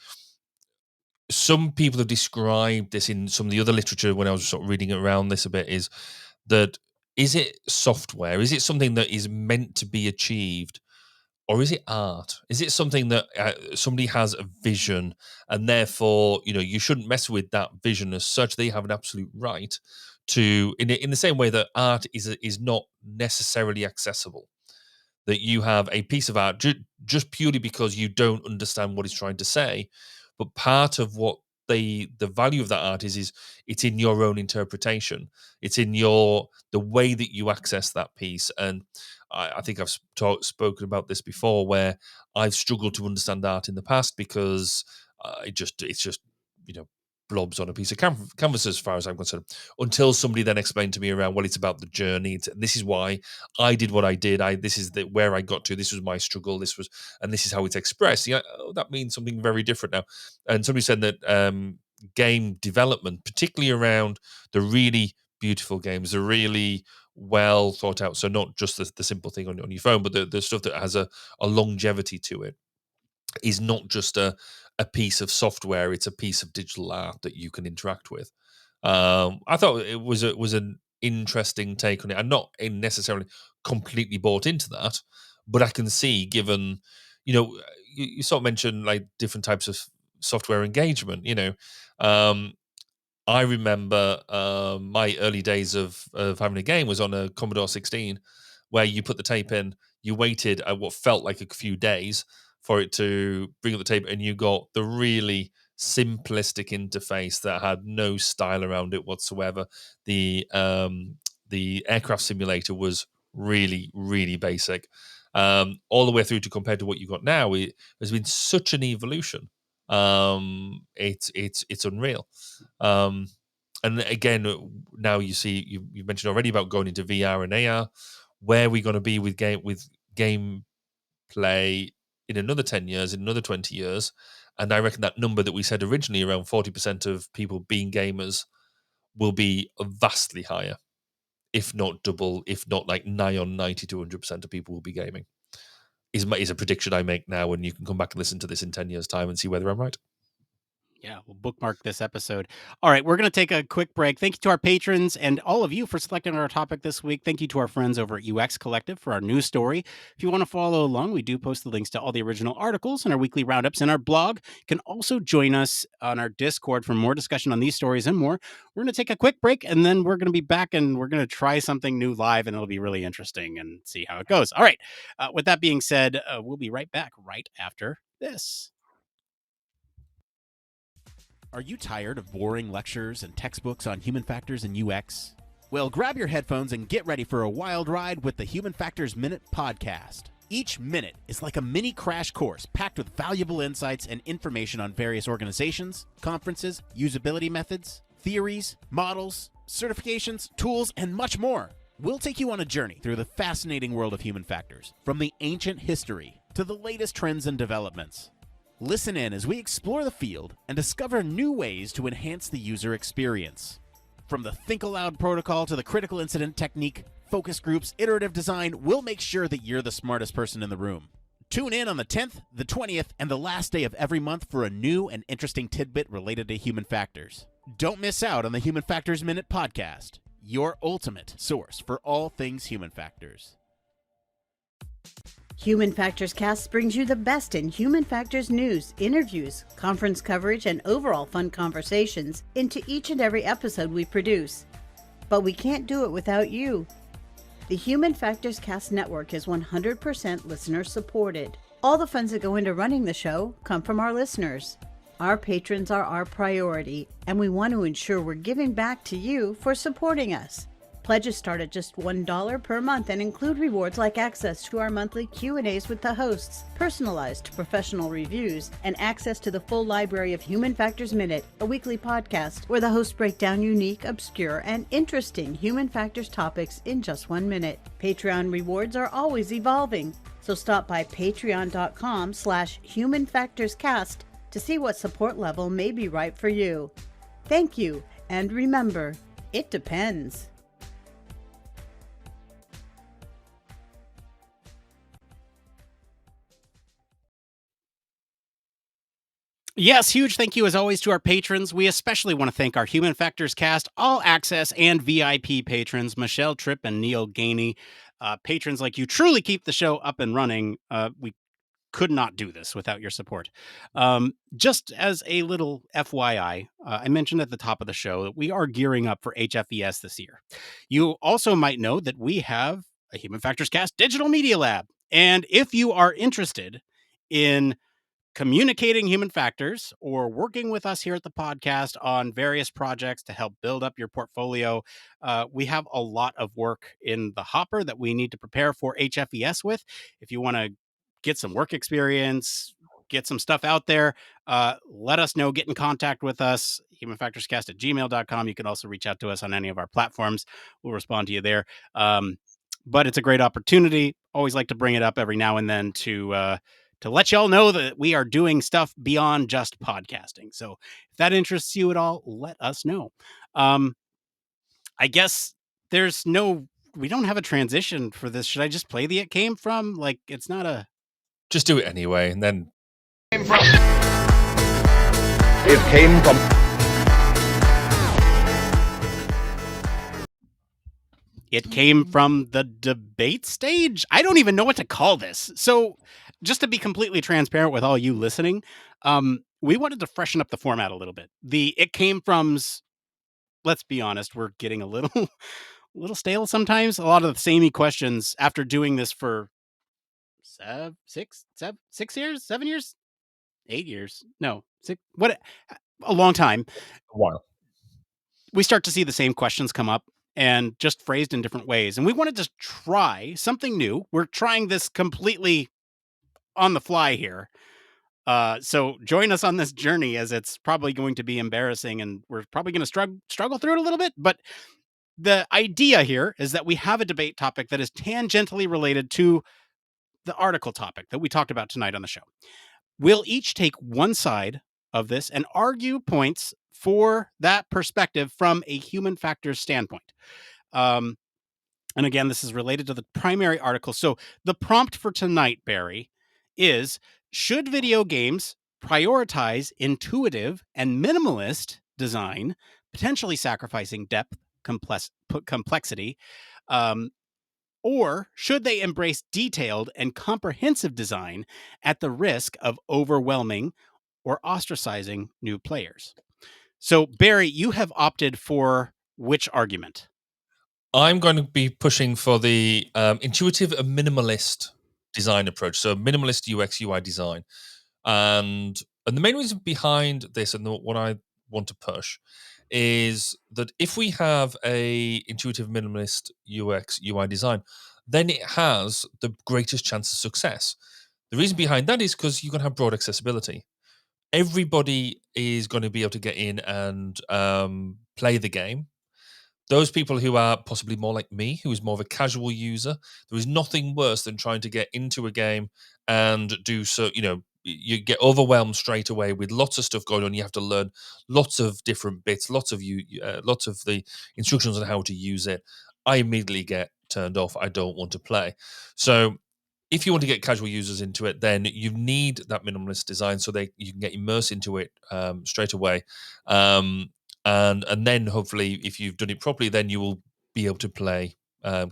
some people have described this in some of the other literature when I was sort of reading around this a bit, is that, is it software? Is it something that is meant to be achieved? Or is it art? Is it something that somebody has a vision, and therefore, you shouldn't mess with that vision as such? They have an absolute right to, in the same way that art is not necessarily accessible. That you have a piece of art just purely because you don't understand what it's trying to say, but part of what the value of that art is it's in your own interpretation. It's in the way that you access that piece. And I think I've spoken about this before, where I've struggled to understand art in the past because it's just blobs on a piece of canvas as far as I'm concerned, until somebody then explained to me around, well, it's about the journey. This is why I did what I did. This is where I got to. This was my struggle. This is how it's expressed. That means something very different now. And somebody said that game development, particularly around the really beautiful games, the really well thought out. So not just the simple thing on your phone, but the stuff that has a longevity to it, is not just a piece of software. It's a piece of digital art that you can interact with. I thought it was an interesting take on it. I'm not necessarily completely bought into that, but I can see, given, you sort of mentioned like different types of software engagement, I remember my early days of having a game was on a Commodore 16, where you put the tape in, you waited what felt like a few days for it to bring up the tape, and you got the really simplistic interface that had no style around it whatsoever. The aircraft simulator was really, really basic. All the way through to compared to what you got now, it has been such an evolution. It's unreal. And again, now you see, you mentioned already about going into VR and AR. Where are we going to be with game play in another 10 years, in another 20 years? And I reckon that number that we said originally, around 40% of people being gamers, will be vastly higher, if not double, if not like nigh on 90 to 100% of people will be gaming. Is a prediction I make now, and you can come back and listen to this in 10 years' time and see whether I'm right. Yeah, we'll bookmark this episode. All right, we're going to take a quick break. Thank you to our patrons and all of you for selecting our topic this week. Thank you to our friends over at UX Collective for our news story. If you want to follow along, we do post the links to all the original articles and our weekly roundups in our blog. You can also join us on our Discord for more discussion on these stories and more. We're going to take a quick break, and then we're going to be back, and we're going to try something new live, and it'll be really interesting and see how it goes. All right, with that being said, we'll be right back right after this. Are you tired of boring lectures and textbooks on human factors and UX? Well, grab your headphones and get ready for a wild ride with the Human Factors Minute podcast. Each minute is like a mini crash course packed with valuable insights and information on various organizations, conferences, usability methods, theories, models, certifications, tools, and much more. We'll take you on a journey through the fascinating world of human factors, from the ancient history to the latest trends and developments. Listen in as we explore the field and discover new ways to enhance the user experience. From the Think Aloud protocol to the critical incident technique, focus groups, iterative design, we'll make sure that you're the smartest person in the room. Tune in on the 10th, the 20th, and the last day of every month for a new and interesting tidbit related to human factors. Don't miss out on the Human Factors Minute podcast, your ultimate source for all things human factors. Human Factors Cast brings you the best in human factors news, interviews, conference coverage, and overall fun conversations into each and every episode we produce. But we can't do it without you. The Human Factors Cast network is 100% listener supported. All the funds that go into running the show come from our listeners. Our patrons are our priority, and we want to ensure we're giving back to you for supporting us. Pledges start at just $1 per month and include rewards like access to our monthly Q&As with the hosts, personalized professional reviews, and access to the full library of Human Factors Minute, a weekly podcast where the hosts break down unique, obscure, and interesting human factors topics in just 1 minute. Patreon rewards are always evolving, so stop by patreon.com/humanfactorscast to see what support level may be right for you. Thank you, and remember, it depends. Yes, huge thank you as always to our patrons. We especially want to thank our Human Factors Cast, All Access, and VIP patrons, Michelle Tripp and Neil Ganey. Patrons like you truly keep the show up and running. We could not do this without your support. Just as a little FYI, I mentioned at the top of the show that we are gearing up for HFES this year. You also might know that we have a Human Factors Cast Digital Media Lab. And if you are interested in communicating human factors or working with us here at the podcast on various projects to help build up your portfolio, we have a lot of work in the hopper that we need to prepare for HFES with. If you want to get some work experience, get some stuff out there, let us know. Get in contact with us, humanfactorscast@gmail.com. You can also reach out to us on any of our platforms. We'll respond to you there. But it's a great opportunity. Always like to bring it up every now and then to let y'all know that we are doing stuff beyond just podcasting. So if that interests you at all, let us know. I guess we don't have a transition for this. Should I just play the It Came From? Like, it's not a... Just do it anyway, and then... It came from... It came from the debate stage. I don't even know what to call this. So just to be completely transparent with all you listening, we wanted to freshen up the format a little bit. The It Came From's, let's be honest, we're getting a little stale sometimes. A lot of the samey questions after doing this for 7 years, 7 years, 8 years. No, 6, what, a long time. A while. We start to see the same questions come up and just phrased in different ways. And we wanted to try something new. We're trying this completely on the fly here. So join us on this journey, as it's probably going to be embarrassing and we're probably going to struggle through it a little bit. But the idea here is that we have a debate topic that is tangentially related to the article topic that we talked about tonight on the show. We'll each take one side of this and argue points for that perspective from a human factors standpoint. And again, this is related to the primary article. So the prompt for tonight, Barry, is: should video games prioritize intuitive and minimalist design, potentially sacrificing depth, complexity, or should they embrace detailed and comprehensive design at the risk of overwhelming or ostracizing new players? So, Barry, you have opted for which argument? I'm going to be pushing for the intuitive and minimalist design approach. So minimalist UX UI design. And the main reason behind this, and what I want to push, is that if we have a intuitive minimalist UX UI design, then it has the greatest chance of success. The reason behind that is because you're going to have broad accessibility. Everybody is going to be able to get in and play the game. Those people who are possibly more like me, who is more of a casual user, there is nothing worse than trying to get into a game and do so. You get overwhelmed straight away with lots of stuff going on. You have to learn lots of different bits, lots of the instructions on how to use it. I immediately get turned off. I don't want to play. So if you want to get casual users into it, then you need that minimalist design so you can get immersed into it straight away. And then hopefully, if you've done it properly, then you will be able to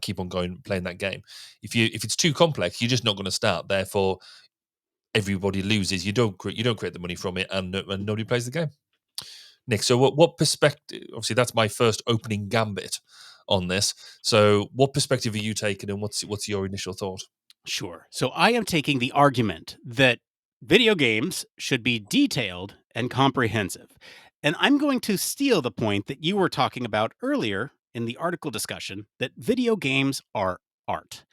keep on going playing that game. If it's too complex, you're just not going to start. Therefore, everybody loses. You don't create the money from it, and nobody plays the game. Nick, so what perspective? Obviously, that's my first opening gambit on this. So, what perspective are you taking, and what's your initial thought? Sure. So I am taking the argument that video games should be detailed and comprehensive. And I'm going to steal the point that you were talking about earlier in the article discussion that video games are art.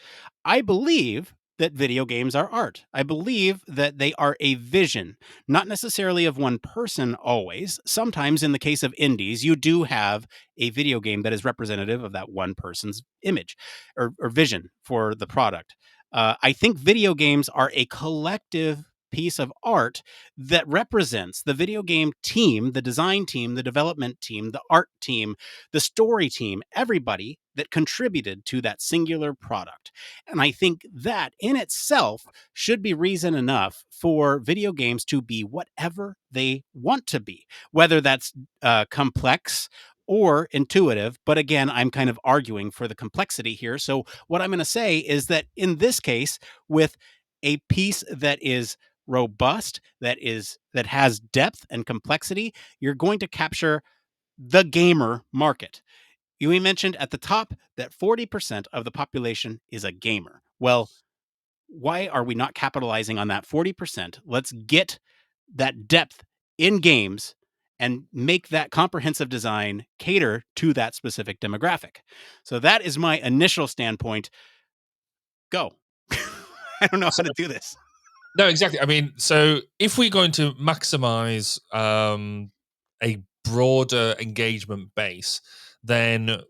I believe that video games are art. I believe that they are a vision, not necessarily of one person always. Sometimes, in the case of indies, you do have a video game that is representative of that one person's image or vision for the product. I think video games are a collective piece of art that represents the video game team, the design team, the development team, the art team, the story team, everybody that contributed to that singular product. And I think that in itself should be reason enough for video games to be whatever they want to be, whether that's complex or intuitive. But again, I'm kind of arguing for the complexity here. So what I'm going to say is that in this case, with a piece that is robust, that has depth and complexity, you're going to capture the gamer market. We mentioned at the top that 40% of the population is a gamer. Well, why are we not capitalizing on that 40%? Let's get that depth in games and make that comprehensive design cater to that specific demographic. So that is my initial standpoint. Go. I don't know how to do this. No, exactly. I mean, so if we're going to maximize a broader engagement base, then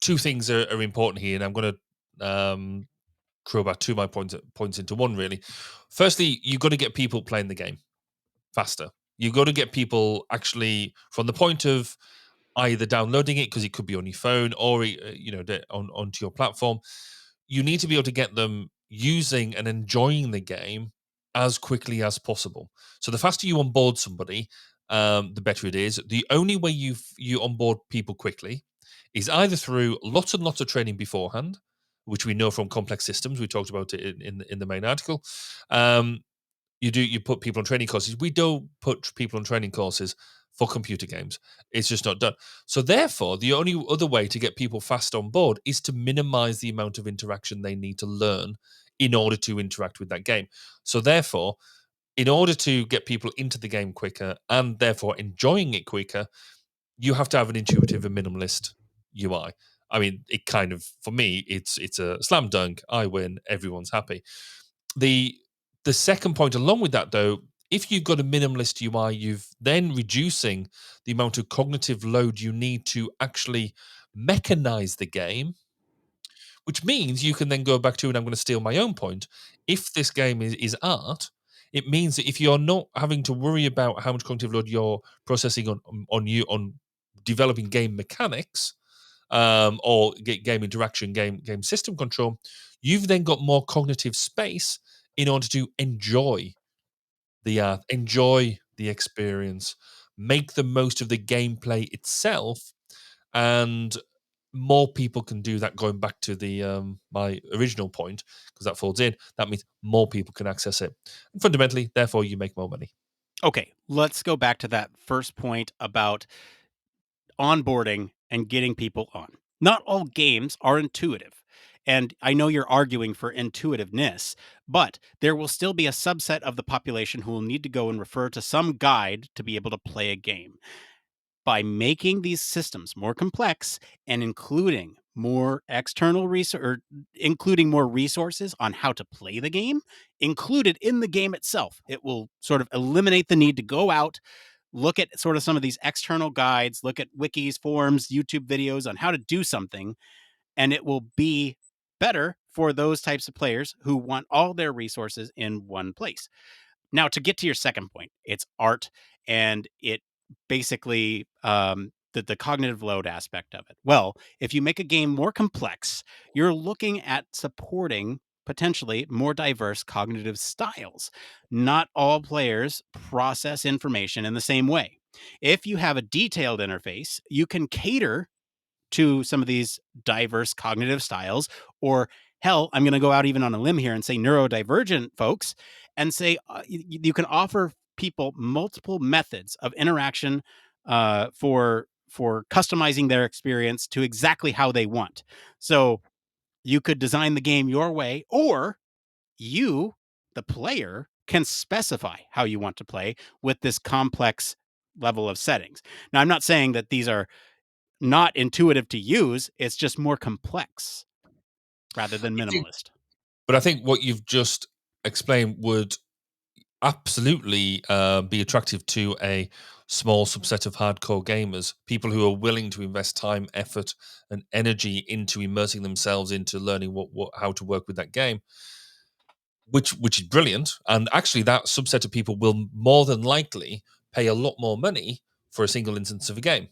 two things are important here, and I'm going to crew about two of my points into one. Really, firstly, you've got to get people playing the game faster. You've got to get people actually from the point of either downloading it because it could be on your phone or onto your platform. You need to be able to get them using and enjoying the game as quickly as possible. So the faster you onboard somebody, the better it is. The only way you onboard people quickly is either through lots and lots of training beforehand, which we know from complex systems. We talked about it in the main article. You put people on training courses. We don't put people on training courses for computer games. It's just not done. So therefore, the only other way to get people fast on board is to minimize the amount of interaction they need to learn in order to interact with that game. So therefore, in order to get people into the game quicker and therefore enjoying it quicker, you have to have an intuitive and minimalist UI. I mean, it kind of, for me, it's a slam dunk. I win. Everyone's happy. The second point along with that, though, if you've got a minimalist UI, you've then reducing the amount of cognitive load you need to actually mechanize the game, which means you can then go back to, and I'm going to steal my own point. If this game is art, it means that if you're not having to worry about how much cognitive load you're processing on developing game mechanics, or game interaction, game system control, you've then got more cognitive space in order to enjoy the art, enjoy the experience, make the most of the gameplay itself, and more people can do that. Going back to the my original point, because that folds in, that means more people can access it, and fundamentally, therefore, you make more money. Okay, let's go back to that first point about onboarding and getting people on. Not all games are intuitive. And I know you're arguing for intuitiveness, but there will still be a subset of the population who will need to go and refer to some guide to be able to play a game. By making these systems more complex and including more external including more resources on how to play the game included in the game itself, it will sort of eliminate the need to go out, look at sort of some of these external guides, look at wikis, forums, YouTube videos on how to do something, and it will be better for those types of players who want all their resources in one place. Now, to get to your second point, it's art, and it basically the cognitive load aspect of it. Well, if you make a game more complex, you're looking at supporting potentially more diverse cognitive styles. Not all players process information in the same way. If you have a detailed interface, you can cater to some of these diverse cognitive styles, or hell, I'm going to go out even on a limb here and say neurodivergent folks, and say you can offer people multiple methods of interaction for customizing their experience to exactly how they want. So you could design the game your way, or you, the player, can specify how you want to play with this complex level of settings. Now, I'm not saying that these are not intuitive to use. It's just more complex rather than minimalist. But I think what you've just explained would absolutely be attractive to a small subset of hardcore gamers, people who are willing to invest time, effort, and energy into immersing themselves into learning how to work with that game, which is brilliant. And actually, that subset of people will more than likely pay a lot more money for a single instance of a game,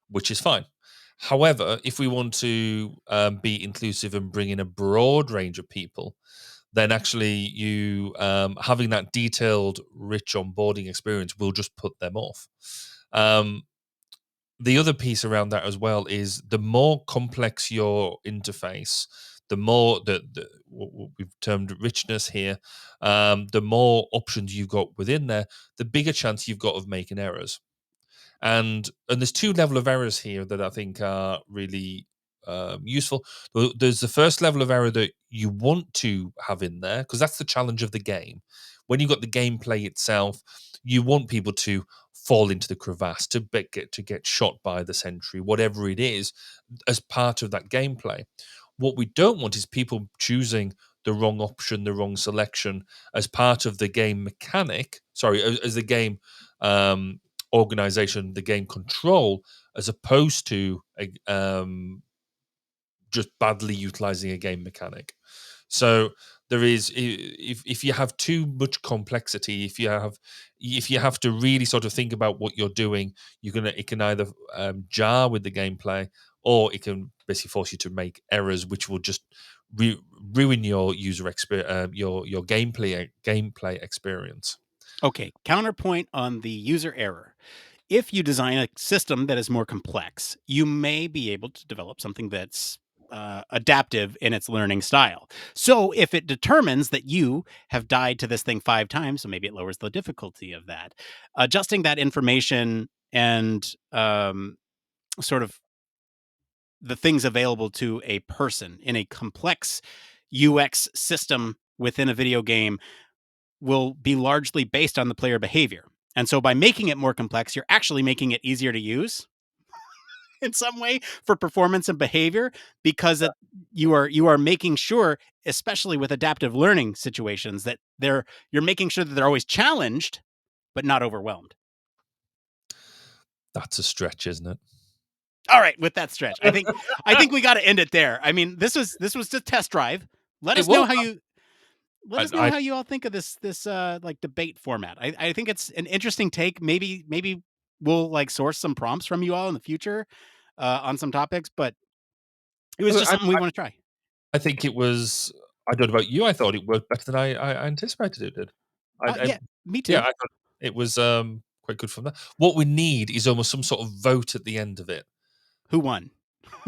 which is fine. However, if we want to be inclusive and bring in a broad range of people, then actually you having that detailed, rich onboarding experience will just put them off. The other piece around that as well is the more complex your interface, the more what we've termed richness here, the more options you've got within there, the bigger chance you've got of making errors. And there's two level of errors here that I think are really useful. There's the first level of error that you want to have in there because that's the challenge of the game. When you've got the gameplay itself, you want people to fall into the crevasse, to get shot by the sentry, whatever it is, as part of that gameplay. What we don't want is people choosing the wrong option, the wrong selection as part of the game mechanic. Sorry, as the game organization, the game control, as opposed to just badly utilizing a game mechanic. So there is, if you have too much complexity, if you have to really sort of think about what you're doing, it can either jar with the gameplay, or it can basically force you to make errors, which will just ruin your user experience, your gameplay experience. Okay, counterpoint on the user error. If you design a system that is more complex, you may be able to develop something that's adaptive in its learning style. So if it determines that you have died to this thing 5 times, so maybe it lowers the difficulty of that. Adjusting that information and sort of the things available to a person in a complex UX system within a video game will be largely based on the player behavior. And so by making it more complex, you're actually making it easier to use in some way for performance and behavior, because you are making sure, especially with adaptive learning situations, that you're making sure that they're always challenged but not overwhelmed. That's a stretch, isn't it? All right, with that stretch, I think we got to end it there. I mean, this was the test drive. Let us know how you all think of this like debate format. I think it's an interesting take. Maybe we'll like source some prompts from you all in the future on some topics, but it was just something we want to try. I think it was. I don't know about you. I thought it worked better than I anticipated it did. Yeah, me too. Yeah, I thought it was quite good from that. What we need is almost some sort of vote at the end of it. Who won?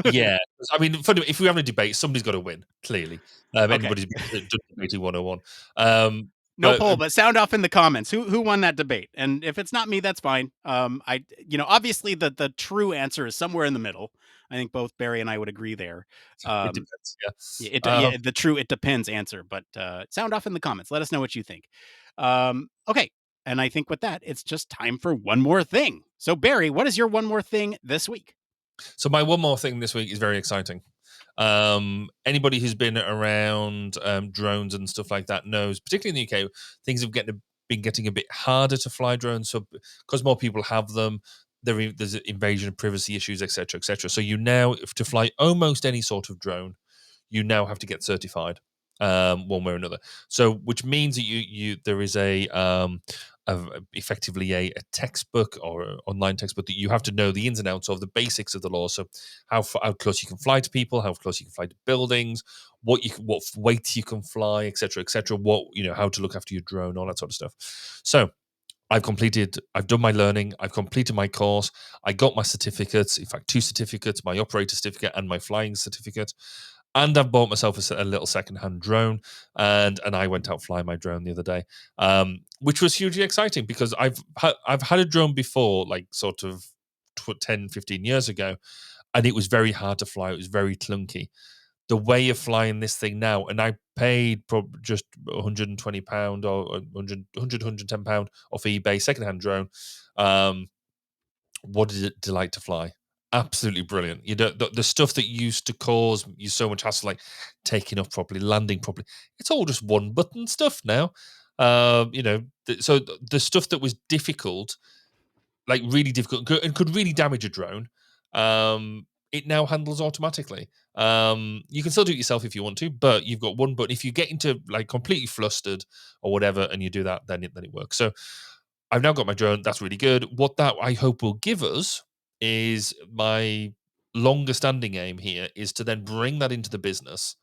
Yeah, I mean, if we have a debate, somebody's got to win. Clearly, Okay. anybody's done debating 101. No poll, but sound off in the comments. Who won that debate? And if it's not me, that's fine. Obviously the true answer is somewhere in the middle. I think both Barry and I would agree there. It depends. The true it depends answer. But sound off in the comments. Let us know what you think. Okay, and I think with that, it's just time for one more thing. So Barry, what is your one more thing this week? So my one more thing this week is very exciting. Anybody who's been around drones and stuff like that knows, particularly in the UK, things have been getting a bit harder to fly drones. So because more people have them, there's invasion of privacy issues, etc., etc. So you now, to fly almost any sort of drone, you now have to get certified one way or another. So which means that there is effectively a textbook or an online textbook that you have to know the ins and outs of, the basics of the law. So how close you can fly to people, how close you can fly to buildings, what weight you can fly, etc., etc. How to look after your drone, all that sort of stuff. So I've done my learning, I've completed my course, I got my certificates, in fact, 2 certificates, my operator certificate and my flying certificate. And I've bought myself a little secondhand drone, and I went out flying my drone the other day, which was hugely exciting because I've had a drone before, like sort of 10, 15 years ago, and it was very hard to fly. It was very clunky. The way of flying this thing now, and I paid just £120 or 100, £110 off eBay, secondhand drone. What did it delight to fly? Absolutely brilliant. You know, the stuff that used to cause you so much hassle, like taking off properly, landing properly, it's all just one button stuff now. You know, so the stuff that was difficult, like really difficult, and could really damage a drone, it now handles automatically. You can still do it yourself if you want to, but you've got one button. If you get into like completely flustered or whatever, and you do that, then it works. So I've now got my drone. That's really good. What that I hope will give us is my longer standing aim here is to then bring that into the business.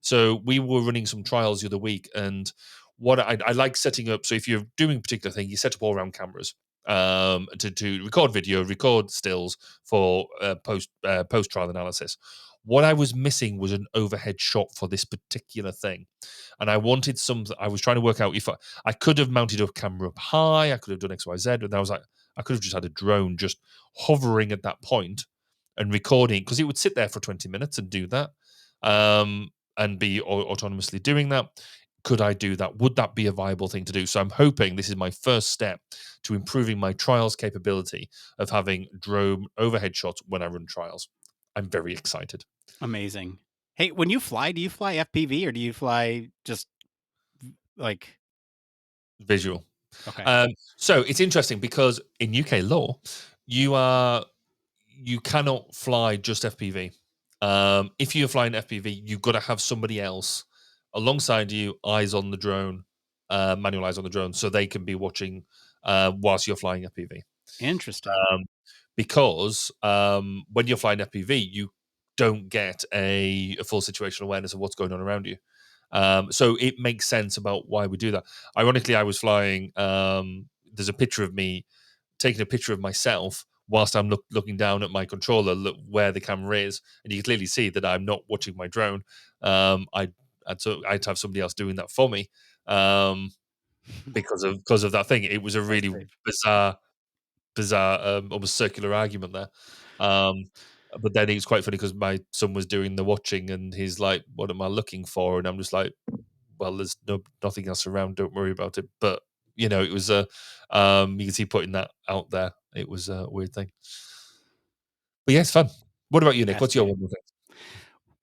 So we were running some trials the other week, and what I like setting up. So if you're doing a particular thing, you set up all around cameras to record video, record stills for post trial analysis. What I was missing was an overhead shot for this particular thing, and I wanted something. I was trying to work out if I could have mounted a camera up high, I could have done X, Y, Z, and I was like, I could have just had a drone just hovering at that point and recording, because it would sit there for 20 minutes and do that. And be autonomously doing that. Could I do that? Would that be a viable thing to do? So I'm hoping this is my first step to improving my trials capability of having drone overhead shots when I run trials. I'm very excited. Amazing. Hey, when you fly, do you fly FPV or do you fly just like Visual. okay? So it's interesting because in UK law, you cannot fly just FPV. If you're flying FPV, you've got to have somebody else alongside you, eyes on the drone, manual eyes on the drone, so they can be watching whilst you're flying FPV. Interesting. Because when you're flying FPV, you don't get a full situational awareness of what's going on around you. So it makes sense about why we do that. Ironically, I was flying. There's a picture of me taking a picture of myself whilst I'm looking down at my controller, where the camera is, and you can clearly see that I'm not watching my drone. I'd have somebody else doing that for me because of that thing. It was a really bizarre, almost circular argument there. But then it was quite funny because my son was doing the watching, and he's like, "What am I looking for?" And I'm just like, "Well, there's nothing else around. Don't worry about it." But you know, it was a you can see putting that out there. It was a weird thing. But yeah, it's fun. What about you, Nick? What's your Fascinating. one more thing?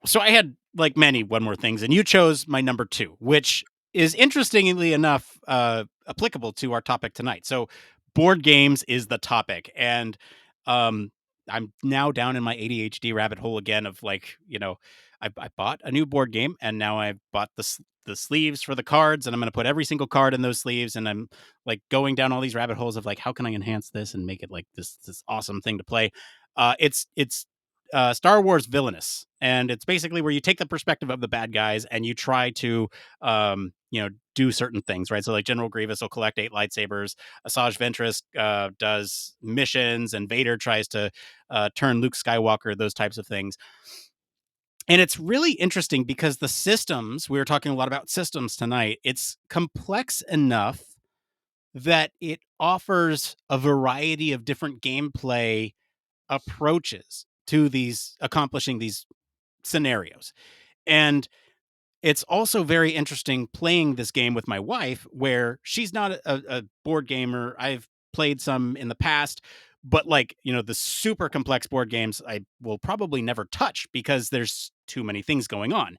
So I had like many one more things, and you chose my number two, which is interestingly enough applicable to our topic tonight. So board games is the topic, and um, I'm now down in my ADHD rabbit hole again of like, you know, I bought a new board game, and now I've bought the sleeves for the cards, and I'm going to put every single card in those sleeves, and I'm like going down all these rabbit holes of like, how can I enhance this and make it like this awesome thing to play. It's Star Wars Villainous, and it's basically where you take the perspective of the bad guys and you try to, you know, do certain things, right? So like General Grievous will collect 8 lightsabers, Asajj Ventress does missions, and Vader tries to turn Luke Skywalker, those types of things. And it's really interesting because the systems, we were talking a lot about systems tonight, it's complex enough that it offers a variety of different gameplay approaches to these accomplishing these scenarios. And it's also very interesting playing this game with my wife, where she's not a board gamer. I've played some in the past, but like, you know, the super complex board games I will probably never touch because there's too many things going on.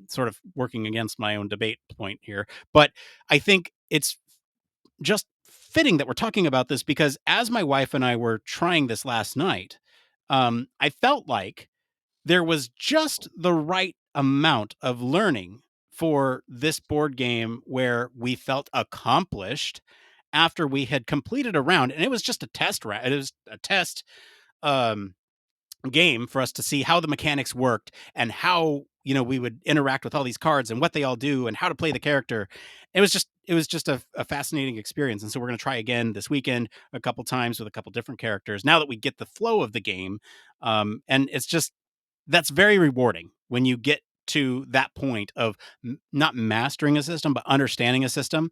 Sort of working against my own debate point here. But I think it's just fitting that we're talking about this because as my wife and I were trying this last night, I felt like there was just the right amount of learning for this board game where we felt accomplished after we had completed a round, and it was just a test round. It was a test um, game for us to see how the mechanics worked and how, you know, we would interact with all these cards and what they all do and how to play the character. It was just a fascinating experience, and so we're going to try again this weekend a couple times with a couple different characters now that we get the flow of the game. And it's just, that's very rewarding when you get to that point of not mastering a system but understanding a system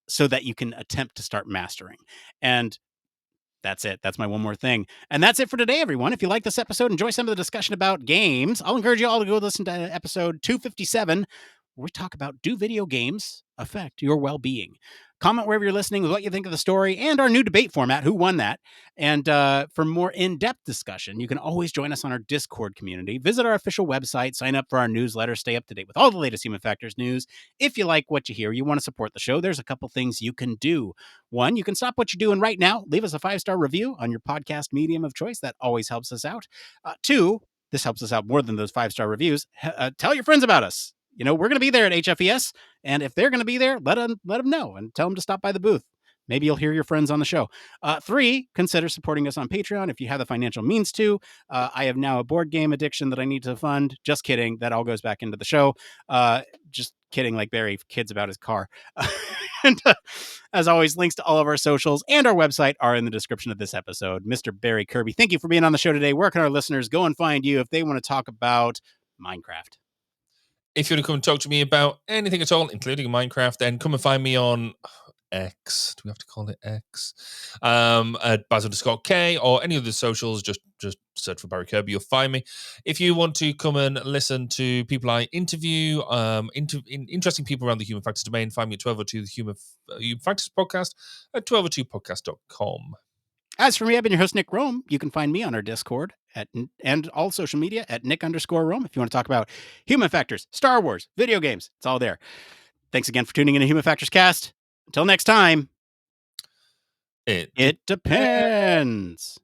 so that you can attempt to start mastering. And that's it. That's my one more thing. And that's it for today, everyone. If you like this episode, enjoy some of the discussion about games, I'll encourage you all to go listen to episode 257, where we talk about, do video games affect your well-being? Comment wherever you're listening with what you think of the story and our new debate format, who won that. And for more in-depth discussion, you can always join us on our Discord community. Visit our official website, sign up for our newsletter, stay up to date with all the latest Human Factors news. If you like what you hear, you want to support the show, there's a couple things you can do. One, you can stop what you're doing right now, leave us a 5-star review on your podcast medium of choice. That always helps us out. Two, this helps us out more than those 5-star reviews. Tell your friends about us. You know, we're going to be there at HFES, and if they're going to be there, let them know and tell them to stop by the booth. Maybe you'll hear your friends on the show. 3, consider supporting us on Patreon if you have the financial means to. I have now a board game addiction that I need to fund. Just kidding. That all goes back into the show. Just kidding, like Barry kids about his car. And as always, links to all of our socials and our website are in the description of this episode. Mr. Barry Kirby, thank you for being on the show today. Where can our listeners go and find you if they want to talk about Minecraft? If you want to come and talk to me about anything at all, including Minecraft, then come and find me on X. Do we have to call it X? At Baz_K or any of the socials, just search for Barry Kirby, you'll find me. If you want to come and listen to people I interview, interesting people around the Human Factors domain, find me at 1202 the Human Factors Podcast at 1202podcast.com. As for me, I've been your host, Nick Roome. You can find me on our Discord and all social media at Nick_Roome. If you want to talk about Human Factors, Star Wars, video games, it's all there. Thanks again for tuning in to Human Factors Cast. Until next time, it depends.